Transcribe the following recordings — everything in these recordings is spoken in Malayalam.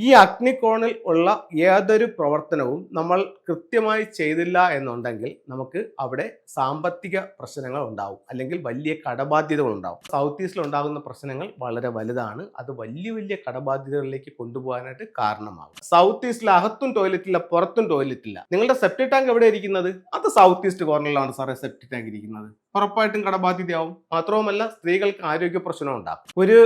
ഈ അഗ്നികോണിൽ ഉള്ള ഏതൊരു പ്രവർത്തനവും നമ്മൾ കൃത്യമായി ചെയ്തില്ല എന്നുണ്ടെങ്കിൽ നമുക്ക് അവിടെ സാമ്പത്തിക പ്രശ്നങ്ങൾ ഉണ്ടാവും, അല്ലെങ്കിൽ വലിയ കടബാധ്യതകൾ ഉണ്ടാവും. സൗത്ത് ഈസ്റ്റിൽ ഉണ്ടാകുന്ന പ്രശ്നങ്ങൾ വളരെ വലുതാണ്. അത് വലിയ വലിയ കടബാധ്യതകളിലേക്ക് കൊണ്ടുപോകാനായിട്ട് കാരണമാകും. സൗത്ത് ഈസ്റ്റിൽ അകത്തും ടോയ്ലറ്റ് ഇല്ല, പുറത്തും ടോയ്ലറ്റ് ഇല്ല. നിങ്ങളുടെ സെപ്റ്റിക് ടാങ്ക് എവിടെ ഇരിക്കുന്നത്? അത് സൗത്ത് ഈസ്റ്റ് കോർണറിലാണ് സാറേ സെപ്റ്റിക് ടാങ്ക് ഇരിക്കുന്നത്. ഉറപ്പായിട്ടും കടബാധ്യതയാവും. മാത്രവുമല്ല, സ്ത്രീകൾക്ക് ആരോഗ്യ പ്രശ്നം ഉണ്ടാകും. ഒരു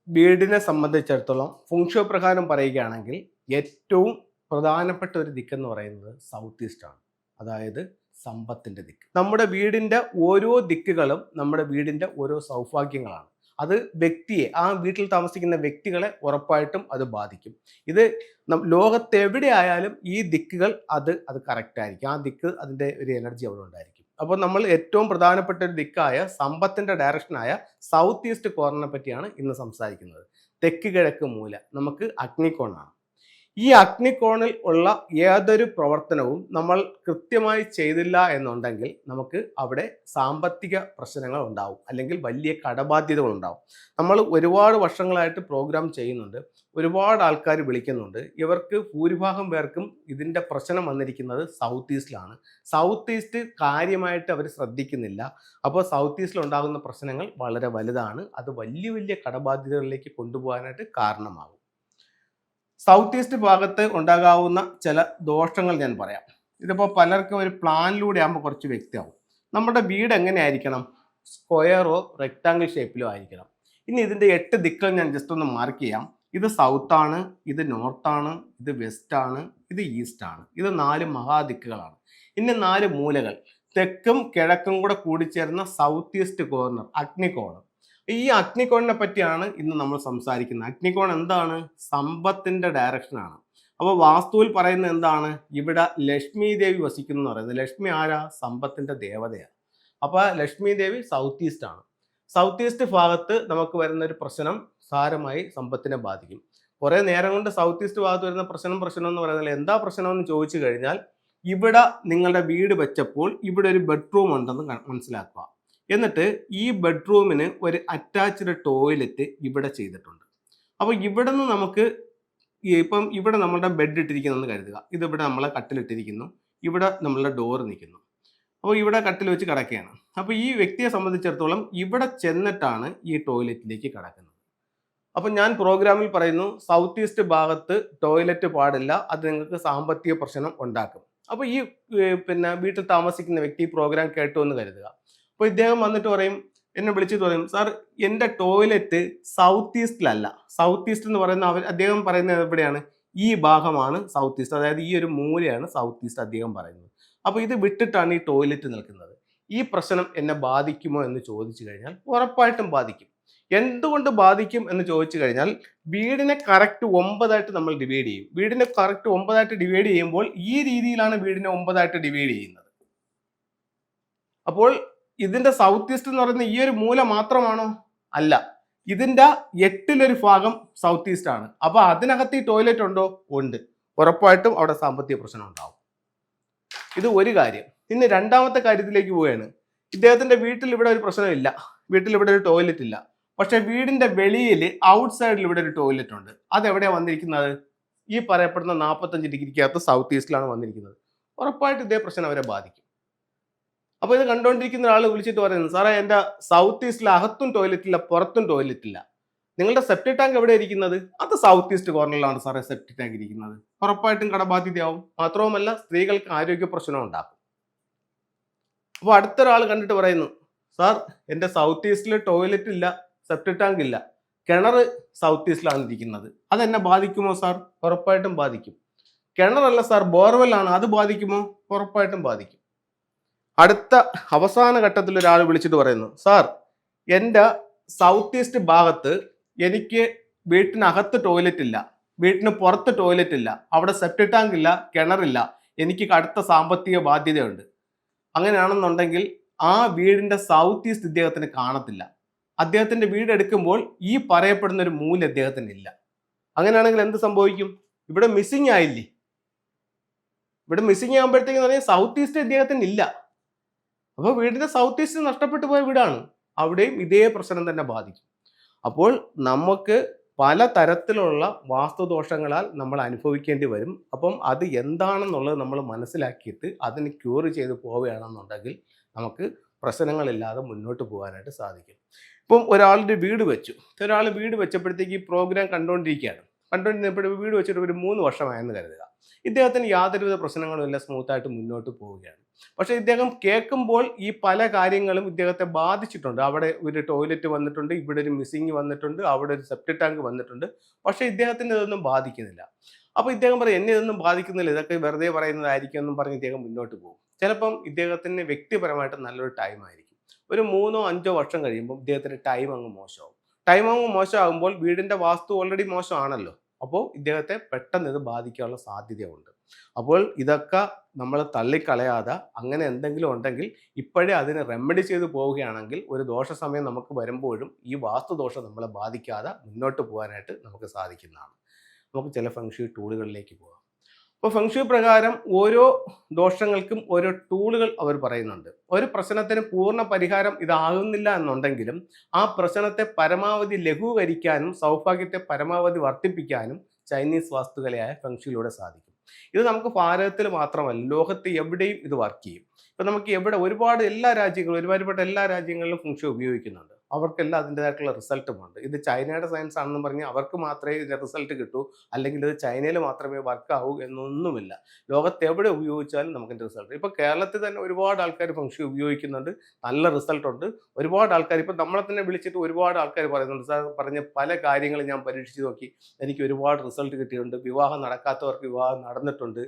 വീടിനെ സംബന്ധിച്ചിടത്തോളം ഫുങ്ഷോ പ്രകാരം പറയുകയാണെങ്കിൽ ഏറ്റവും പ്രധാനപ്പെട്ട ഒരു ദിക്കെന്ന് പറയുന്നത് സൗത്ത് ഈസ്റ്റ് ആണ്. അതായത് സമ്പത്തിന്റെ ദിക്ക്. നമ്മുടെ വീടിന്റെ ഓരോ ദിക്കുകളും നമ്മുടെ വീടിന്റെ ഓരോ സൗഭാഗ്യങ്ങളാണ്. അത് വ്യക്തിയെ, ആ വീട്ടിൽ താമസിക്കുന്ന വ്യക്തികളെ ഉറപ്പായിട്ടും അത് ബാധിക്കും. ഇത് ലോകത്തെവിടെ ആയാലും ഈ ദിക്കുകൾ അത് കറക്റ്റ് ആയിരിക്കും. ആ ദിക്ക് അതിന്റെ ഒരു എനർജി അവിടെ ഉണ്ടായിരിക്കും. അപ്പോൾ നമ്മൾ ഏറ്റവും പ്രധാനപ്പെട്ട ഒരു ദിക്കായ സമ്പത്തിന്റെ ഡയറക്ഷനായ സൗത്ത് ഈസ്റ്റ് കോർണറിനെ പറ്റിയാണ് ഇന്ന് സംസാരിക്കുന്നത്. തെക്ക് കിഴക്ക് മൂല നമുക്ക് അഗ്നികോണാണ്. ഈ അഗ്നികോണിൽ ഉള്ള ഏതൊരു പ്രവർത്തനവും നമ്മൾ കൃത്യമായി ചെയ്തില്ല എന്നുണ്ടെങ്കിൽ നമുക്ക് അവിടെ സാമ്പത്തിക പ്രശ്നങ്ങൾ ഉണ്ടാവും, അല്ലെങ്കിൽ വലിയ കടബാധ്യതകൾ ഉണ്ടാവും. നമ്മൾ ഒരുപാട് വർഷങ്ങളായിട്ട് പ്രോഗ്രാം ചെയ്യുന്നുണ്ട്, ഒരുപാട് ആൾക്കാർ വിളിക്കുന്നുണ്ട്. ഇവർക്ക് ഭൂരിഭാഗം പേർക്കും ഇതിൻ്റെ പ്രശ്നം വന്നിരിക്കുന്നത് സൗത്ത് ഈസ്റ്റിലാണ്. സൗത്ത് ഈസ്റ്റ് കാര്യമായിട്ട് അവർ ശ്രദ്ധിക്കുന്നില്ല. അപ്പോൾ സൗത്ത് ഈസ്റ്റിൽ ഉണ്ടാകുന്ന പ്രശ്നങ്ങൾ വളരെ വലുതാണ്. അത് വലിയ വലിയ കടബാധ്യതകളിലേക്ക് കൊണ്ടുപോകാനായിട്ട് കാരണമാകും. സൗത്ത് ഈസ്റ്റ് ഭാഗത്ത് ഉണ്ടാകാവുന്ന ചില ദോഷങ്ങൾ ഞാൻ പറയാം. ഇതിപ്പോൾ പലർക്കും ഒരു പ്ലാനിലൂടെ ആകുമ്പോൾ കുറച്ച് വ്യക്തമാവും. നമ്മുടെ വീട് എങ്ങനെയായിരിക്കണം? സ്ക്വയറോ റെക്റ്റാങ്കിൾ ഷേപ്പിലോ ആയിരിക്കണം. ഇനി ഇതിൻ്റെ 8 ദിക്കുകൾ ഞാൻ ജസ്റ്റ് ഒന്ന് മാർക്ക് ചെയ്യാം. ഇത് സൗത്താണ്, ഇത് നോർത്താണ്, ഇത് വെസ്റ്റാണ്, ഇത് ഈസ്റ്റാണ്. ഇത് 4 മഹാദിക്കുകളാണ്. ഇനി 4 മൂലകൾ, തെക്കും കിഴക്കും കൂടെ കൂടിച്ചേർന്ന സൗത്ത് ഈസ്റ്റ് കോർണർ, അഗ്നികോണം. ഈ അഗ്നികോണിനെ പറ്റിയാണ് ഇന്ന് നമ്മൾ സംസാരിക്കുന്നത്. അഗ്നികോൺ എന്താണ്? സമ്പത്തിന്റെ ഡയറക്ഷനാണ്. അപ്പോൾ വാസ്തുവിൽ പറയുന്നത് എന്താണ്? ഇവിടെ ലക്ഷ്മി ദേവി വസിക്കുന്നു എന്ന് പറയുന്നത്. ലക്ഷ്മി ആരാ? സമ്പത്തിന്റെ ദേവതയാണ്. അപ്പോൾ ലക്ഷ്മി ദേവി സൗത്ത് ഈസ്റ്റ് ആണ്. സൗത്ത് ഈസ്റ്റ് ഭാഗത്ത് നമുക്ക് വരുന്ന ഒരു പ്രശ്നം സാരമായി സമ്പത്തിനെ ബാധിക്കും. കുറേ നേരം കൊണ്ട് സൗത്ത് ഈസ്റ്റ് ഭാഗത്ത് വരുന്ന പ്രശ്നം എന്ന് പറയുന്നത് എന്താ പ്രശ്നം എന്ന് ചോദിച്ചു കഴിഞ്ഞാൽ, ഇവിടെ നിങ്ങളുടെ വീട് വെച്ചപ്പോൾ ഇവിടെ ഒരു ബെഡ്റൂം ഉണ്ടെന്ന് മനസ്സിലാക്കുക. എന്നിട്ട് ഈ ബെഡ്റൂമിന് ഒരു അറ്റാച്ച്ഡ് ടോയ്ലറ്റ് ഇവിടെ ചെയ്തിട്ടുണ്ട്. അപ്പോൾ ഇവിടെ നിന്ന് നമുക്ക് ഇപ്പം ഇവിടെ നമ്മളുടെ ബെഡ് ഇട്ടിരിക്കുന്നതെന്ന് കരുതുക. ഇതിവിടെ നമ്മളെ കട്ടിലിട്ടിരിക്കുന്നു, ഇവിടെ നമ്മളുടെ ഡോറ് നിൽക്കുന്നു. അപ്പോൾ ഇവിടെ കട്ടിൽ വെച്ച് കിടക്കുകയാണ്. അപ്പോൾ ഈ വ്യക്തിയെ സംബന്ധിച്ചിടത്തോളം ഇവിടെ ചെന്നിട്ടാണ് ഈ ടോയ്ലറ്റിലേക്ക് കിടക്കുന്നത്. അപ്പം ഞാൻ പ്രോഗ്രാമിൽ പറയുന്നു, സൗത്ത് ഈസ്റ്റ് ഭാഗത്ത് ടോയ്ലറ്റ് പാടില്ല, അത് നിങ്ങൾക്ക് സാമ്പത്തിക പ്രശ്നം ഉണ്ടാക്കും. അപ്പോൾ ഈ വീട്ടിൽ താമസിക്കുന്ന വ്യക്തി പ്രോഗ്രാം കേട്ടു എന്ന് കരുതുക. അപ്പോൾ ഇദ്ദേഹം വന്നിട്ട് പറയും, എന്നെ വിളിച്ചിട്ട് പറയും, സാർ എൻ്റെ ടോയ്ലറ്റ് സൗത്ത് ഈസ്റ്റിലല്ല. സൗത്ത് ഈസ്റ്റ് എന്ന് പറയുന്ന അദ്ദേഹം പറയുന്നത് എവിടെയാണ്? ഈ ഭാഗമാണ് സൗത്ത് ഈസ്റ്റ്, അതായത് ഈ ഒരു മൂലയാണ് സൗത്ത് ഈസ്റ്റ് അദ്ദേഹം പറയുന്നത്. അപ്പോൾ ഇത് വിട്ടിട്ടാണ് ഈ ടോയ്ലറ്റ് നിൽക്കുന്നത്. ഈ പ്രശ്നം എന്നെ ബാധിക്കുമോ എന്ന് ചോദിച്ചു കഴിഞ്ഞാൽ ഉറപ്പായിട്ടും ബാധിക്കും. എന്തുകൊണ്ട് ബാധിക്കും എന്ന് ചോദിച്ചു കഴിഞ്ഞാൽ, വീടിനെ കറക്റ്റ് 9 നമ്മൾ ഡിവൈഡ് ചെയ്യും. വീടിനെ കറക്റ്റ് 9 ഡിവൈഡ് ചെയ്യുമ്പോൾ ഈ രീതിയിലാണ് വീടിനെ 9 ഡിവൈഡ് ചെയ്യുന്നത്. അപ്പോൾ ഇതിന്റെ സൗത്ത് ഈസ്റ്റ് എന്ന് പറയുന്ന ഈ ഒരു മൂല മാത്രമാണോ? അല്ല, ഇതിന്റെ 8 ഭാഗം സൗത്ത് ഈസ്റ്റ് ആണ്. അപ്പൊ അതിനകത്ത് ഈ ടോയ്ലറ്റ് ഉണ്ടോ? ഉണ്ട്. ഉറപ്പായിട്ടും അവിടെ സാമ്പത്തിക പ്രശ്നം ഉണ്ടാവും. ഇത് ഒരു കാര്യം. ഇനി രണ്ടാമത്തെ കാര്യത്തിലേക്ക് പോവുകയാണ്. ഇദ്ദേഹത്തിന്റെ വീട്ടിൽ ഇവിടെ ഒരു പ്രശ്നമില്ല, വീട്ടിൽ ഇവിടെ ഒരു ടോയ്ലറ്റ് ഇല്ല. പക്ഷെ വീടിന്റെ വെളിയിൽ ഔട്ട് സൈഡിൽ ഇവിടെ ഒരു ടോയ്ലറ്റ് ഉണ്ട്. അതെവിടെയാണ് വന്നിരിക്കുന്നത്? ഈ പറയപ്പെടുന്ന 45 ഡിഗ്രിക്കകത്ത് സൗത്ത് ഈസ്റ്റിലാണ് വന്നിരിക്കുന്നത്. ഉറപ്പായിട്ട് ഇതേ പ്രശ്നം അവരെ ബാധിക്കും. അപ്പോൾ ഇത് കണ്ടുകൊണ്ടിരിക്കുന്ന ഒരാൾ വിളിച്ചിട്ട് പറയുന്നത്, സാറേ എൻ്റെ സൗത്ത് ഈസ്റ്റിൽ അകത്തും ടോയ്ലറ്റ് ഇല്ല, പുറത്തും ടോയ്ലറ്റ് ഇല്ല. നിങ്ങളുടെ സെപ്റ്റിക് ടാങ്ക് എവിടെ ഇരിക്കുന്നത്? അത് സൗത്ത് ഈസ്റ്റ് കോർണറിലാണ് സാറേ സെപ്റ്റിക് ടാങ്ക് ഇരിക്കുന്നത്. ഉറപ്പായിട്ടും കടബാധ്യതയാവും. മാത്രവുമല്ല, സ്ത്രീകൾക്ക് ആരോഗ്യ പ്രശ്നം ഉണ്ടാക്കും. അപ്പോൾ അടുത്തൊരാൾ കണ്ടിട്ട് പറയുന്നു, സാർ എൻ്റെ സൗത്ത് ഈസ്റ്റിൽ ടോയ്ലറ്റ് ഇല്ല, സെപ്റ്റിക് ടാങ്ക് ഇല്ല, കിണർ സൗത്ത് ഈസ്റ്റിലാണ് ഇരിക്കുന്നത്. അതെന്നെ ബാധിക്കുമോ സാർ? ഉറപ്പായിട്ടും ബാധിക്കും. കിണറല്ല സാർ, ബോർവെല്ലാണ്, അത് ബാധിക്കുമോ? ഉറപ്പായിട്ടും ബാധിക്കും. അടുത്ത അവസാന ഘട്ടത്തിൽ ഒരാൾ വിളിച്ചിട്ട് പറയുന്നു, സാർ എൻ്റെ സൗത്ത് ഈസ്റ്റ് ഭാഗത്ത് എനിക്ക് വീട്ടിനകത്ത് ടോയ്ലറ്റ് ഇല്ല, വീട്ടിന് പുറത്ത് ടോയ്ലറ്റ് ഇല്ല, അവിടെ സെപ്റ്റിക് ടാങ്ക് ഇല്ല, കിണറില്ല, എനിക്ക് കടുത്ത സാമ്പത്തിക ബാധ്യതയുണ്ട്. അങ്ങനെയാണെന്നുണ്ടെങ്കിൽ ആ വീടിൻ്റെ സൗത്ത് ഈസ്റ്റ് ഇദ്ദേഹത്തിന് കാണത്തില്ല. അദ്ദേഹത്തിൻ്റെ വീട് എടുക്കുമ്പോൾ ഈ പറയപ്പെടുന്ന ഒരു മൂല്യം അദ്ദേഹത്തിന് ഇല്ല. അങ്ങനെയാണെങ്കിൽ എന്ത് സംഭവിക്കും? ഇവിടെ മിസ്സിങ് ആയില്ലേ? ഇവിടെ മിസ്സിങ് ആകുമ്പോഴത്തേക്ക് പറഞ്ഞാൽ സൗത്ത് ഈസ്റ്റ് ഇദ്ദേഹത്തിന് ഇല്ല. അപ്പോൾ വീടിന്റെ സൗത്ത് ഈസ്റ്റ് നഷ്ടപ്പെട്ടു പോയ വീടാണ്. അവിടെയും ഇതേ പ്രശ്നം തന്നെ ബാധിക്കും. അപ്പോൾ നമുക്ക് പല തരത്തിലുള്ള വാസ്തുദോഷങ്ങളാൽ നമ്മൾ അനുഭവിക്കേണ്ടി വരും. അപ്പം അത് എന്താണെന്നുള്ളത് നമ്മൾ മനസ്സിലാക്കിയിട്ട് അതിന് ക്യൂർ ചെയ്ത് പോവുകയാണെന്നുണ്ടെങ്കിൽ നമുക്ക് പ്രശ്നങ്ങളില്ലാതെ മുന്നോട്ട് പോകാനായിട്ട് സാധിക്കും. ഇപ്പം ഒരാളുടെ വീട് വെച്ചു, ഒരാൾ വീട് വെച്ചപ്പോഴത്തേക്ക് ഈ പ്രോഗ്രാം കണ്ടുകൊണ്ടിരുന്നപ്പോഴും വീട് വെച്ചിട്ട് ഒരു 3 വർഷമായെന്ന് കരുതുക. ഇദ്ദേഹത്തിന് യാതൊരുവിധ പ്രശ്നങ്ങളും ഇല്ല, സ്മൂത്തായിട്ട് മുന്നോട്ട് പോവുകയാണ്. പക്ഷേ ഇദ്ദേഹം കേൾക്കുമ്പോൾ ഈ പല കാര്യങ്ങളും ഇദ്ദേഹത്തെ ബാധിച്ചിട്ടുണ്ട്. അവിടെ ഒരു ടോയ്ലറ്റ് വന്നിട്ടുണ്ട്, ഇവിടെ ഒരു മിസ്സിങ് വന്നിട്ടുണ്ട്, അവിടെ ഒരു സെപ്റ്റിക് ടാങ്ക് വന്നിട്ടുണ്ട്. പക്ഷേ ഇദ്ദേഹത്തിന് ഇതൊന്നും ബാധിക്കുന്നില്ല. അപ്പോൾ ഇദ്ദേഹം പറയും എന്നെ ഇതൊന്നും ബാധിക്കുന്നില്ല, ഇതൊക്കെ വെറുതെ പറയുന്നതായിരിക്കും എന്നും പറഞ്ഞ് ഇദ്ദേഹം മുന്നോട്ട് പോകും. ചിലപ്പം ഇദ്ദേഹത്തിന് വ്യക്തിപരമായിട്ട് നല്ലൊരു ടൈം ആയിരിക്കും. ഒരു 3-5 വർഷം കഴിയുമ്പോൾ ഇദ്ദേഹത്തിൻ്റെ ടൈം അങ്ങ് മോശമാവും. ടൈം അങ്ങ് മോശമാകുമ്പോൾ വീടിൻ്റെ വാസ്തു ഓൾറെഡി മോശമാണല്ലോ. അപ്പോൾ ഇദ്ദേഹത്തെ പെട്ടെന്ന് ഇത് ബാധിക്കാനുള്ള സാധ്യതയുണ്ട്. അപ്പോൾ ഇതൊക്കെ നമ്മൾ തള്ളിക്കളയാതെ അങ്ങനെ എന്തെങ്കിലും ഉണ്ടെങ്കിൽ ഇപ്പോഴേ അതിനെ റെമഡി ചെയ്ത് പോവുകയാണെങ്കിൽ ഒരു ദോഷ സമയം നമുക്ക് വരുമ്പോഴും ഈ വാസ്തുദോഷം നമ്മളെ ബാധിക്കാതെ മുന്നോട്ട് പോകാനായിട്ട് നമുക്ക് സാധിക്കുന്നതാണ്. നമുക്ക് ചില ഫെങ്ഷുയി ടൂളുകളിലേക്ക് പോകാം. അപ്പോൾ ഫെങ്ഷുയി പ്രകാരം ഓരോ ദോഷങ്ങൾക്കും ഓരോ ടൂളുകൾ അവർ പറയുന്നുണ്ട്. ഒരു പ്രശ്നത്തിന് പൂർണ്ണ പരിഹാരം ഇതാകുന്നില്ല എന്നുണ്ടെങ്കിലും ആ പ്രശ്നത്തെ പരമാവധി ലഘൂകരിക്കാനും സൗഭാഗ്യത്തെ പരമാവധി വർദ്ധിപ്പിക്കാനും ചൈനീസ് വാസ്തുകലയായ ഫെങ്ഷുയിലൂടെ സാധിക്കും. ഇത് നമുക്ക് ഭാരതത്തിൽ മാത്രമല്ല, ലോകത്ത് എവിടെയും ഇത് വർക്ക് ചെയ്യും. ഇപ്പം നമുക്ക് ഒരുപാട് എല്ലാ രാജ്യങ്ങളിലും ഫെങ്ഷുയി ഉപയോഗിക്കുന്നുണ്ട്. അവർക്കെല്ലാം അതിൻ്റെതായിട്ടുള്ള റിസൾട്ടുമുണ്ട്. ഇത് ചൈനയുടെ സയൻസ് ആണെന്ന് പറഞ്ഞ് അവർക്ക് മാത്രമേ ഇതിൻ്റെ റിസൾട്ട് കിട്ടൂ, അല്ലെങ്കിൽ ഇത് ചൈനയിൽ മാത്രമേ വർക്ക് ആവൂ എന്നൊന്നുമില്ല. ലോകത്ത് എവിടെ ഉപയോഗിച്ചാലും നമുക്കിൻ്റെ റിസൾട്ട്. ഇപ്പോൾ കേരളത്തിൽ തന്നെ ഒരുപാട് ആൾക്കാർ ഫെങ്ഷുയി ഉപയോഗിക്കുന്നുണ്ട്, നല്ല റിസൾട്ടുണ്ട്. ഒരുപാട് ആൾക്കാർ ഇപ്പം നമ്മളെ തന്നെ വിളിച്ചിട്ട് ഒരുപാട് ആൾക്കാർ പറയുന്നുണ്ട്, സാർ പറഞ്ഞ പല കാര്യങ്ങളും ഞാൻ പരീക്ഷിച്ച് നോക്കി, എനിക്ക് ഒരുപാട് റിസൾട്ട് കിട്ടിയിട്ടുണ്ട്. വിവാഹം നടക്കാത്തവർക്ക് വിവാഹം നടന്നിട്ടുണ്ട്.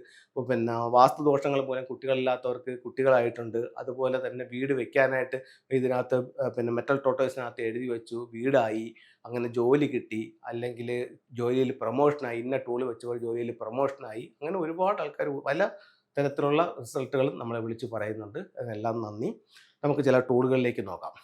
പിന്നെ വാസ്തുദോഷങ്ങൾ മൂലം കുട്ടികളില്ലാത്തവർക്ക് കുട്ടികളായിട്ടുണ്ട്. അതുപോലെ തന്നെ വീട് വെക്കാനായിട്ട് ഇതിനകത്ത് പിന്നെ മെറ്റൽ ടോട്ടേഴ്സിനകത്ത് എഴുതി വെച്ചു, വീടായി, അങ്ങനെ ജോലി കിട്ടി, അല്ലെങ്കിൽ ജോലിയിൽ പ്രൊമോഷനായി, ഇന്ന ടൂള് വെച്ചപ്പോൾ ജോലിയിൽ പ്രൊമോഷനായി. അങ്ങനെ ഒരുപാട് ആൾക്കാർ പല തരത്തിലുള്ള റിസൾട്ടുകളും നമ്മളെ വിളിച്ച് പറയുന്നുണ്ട്. അതിനെല്ലാം നന്ദി. നമുക്ക് ചില ടൂളുകളിലേക്ക് നോക്കാം.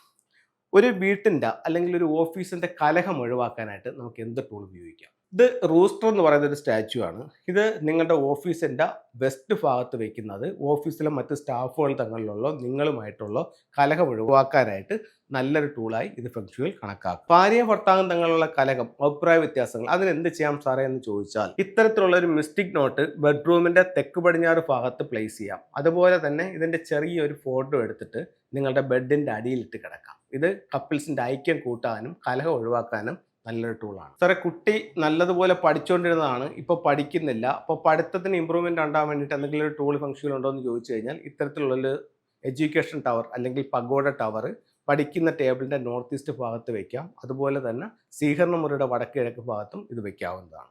ഒരു വീട്ടിൻ്റെ അല്ലെങ്കിൽ ഒരു ഓഫീസിൻ്റെ കലഹം ഒഴിവാക്കാനായിട്ട് നമുക്ക് എന്ത് ടൂൾ ഉപയോഗിക്കാം? ഇത് റൂസ്റ്റർ എന്ന് പറയുന്ന ഒരു സ്റ്റാച്യു ആണ്. ഇത് നിങ്ങളുടെ ഓഫീസിൻ്റെ വെസ്റ്റ് ഭാഗത്ത് വെക്കുന്നത് ഓഫീസിലെ മറ്റ് സ്റ്റാഫുകൾ തങ്ങളിലുള്ള നിങ്ങളുമായിട്ടുള്ള കലഹം ഒഴിവാക്കാനായിട്ട് നല്ലൊരു ടൂളായി ഇത് ഫെങ്ഷുയിൽ കണക്കാക്കും. ഭാര്യ ഭർത്താവും തങ്ങളുള്ള കലഹം, അഭിപ്രായ വ്യത്യാസങ്ങൾ, അതിന് എന്ത് ചെയ്യാം സാറേ എന്ന് ചോദിച്ചാൽ ഇത്തരത്തിലുള്ള ഒരു മിസ്റ്റിക് നോട്ട് ബെഡ്റൂമിൻ്റെ തെക്ക് പടിഞ്ഞാറ് ഭാഗത്ത് പ്ലേസ് ചെയ്യാം. അതുപോലെ തന്നെ ഇതിൻ്റെ ചെറിയൊരു ഫോട്ടോ എടുത്തിട്ട് നിങ്ങളുടെ ബെഡിൻ്റെ അടിയിലിട്ട് കിടക്കാം. ഇത് കപ്പിൾസിൻ്റെ ഐക്യം കൂട്ടാനും കലഹം ഒഴിവാക്കാനും നല്ലൊരു ടൂളാണ്. സാറേ കുട്ടി നല്ലതുപോലെ പഠിച്ചുകൊണ്ടിരുന്നതാണ്, ഇപ്പോൾ പഠിക്കുന്നില്ല, അപ്പോൾ പഠിത്തത്തിന് ഇമ്പ്രൂവ്മെൻ്റ് ഉണ്ടാകാൻ വേണ്ടിയിട്ട് എന്തെങ്കിലും ഒരു ടൂൾ ഫംഗ്ഷൻ ഉണ്ടോ എന്ന് ചോദിച്ചു കഴിഞ്ഞാൽ ഇത്തരത്തിലുള്ളൊരു എഡ്യൂക്കേഷൻ ടവർ അല്ലെങ്കിൽ പഗോഡ ടവർ പഠിക്കുന്ന ടേബിളിൻ്റെ നോർത്ത് ഈസ്റ്റ് ഭാഗത്ത് വയ്ക്കാം. അതുപോലെ തന്നെ സ്വീകരണ മുറിയുടെ വടക്ക് കിഴക്ക് ഭാഗത്തും ഇത് വയ്ക്കാവുന്നതാണ്.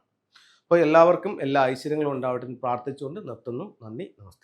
അപ്പോൾ എല്ലാവർക്കും എല്ലാ ഐശ്വര്യങ്ങളും ഉണ്ടാവട്ടെ എന്ന് പ്രാർത്ഥിച്ചുകൊണ്ട് നിർത്തുന്നു. നന്ദി, നമസ്തേ.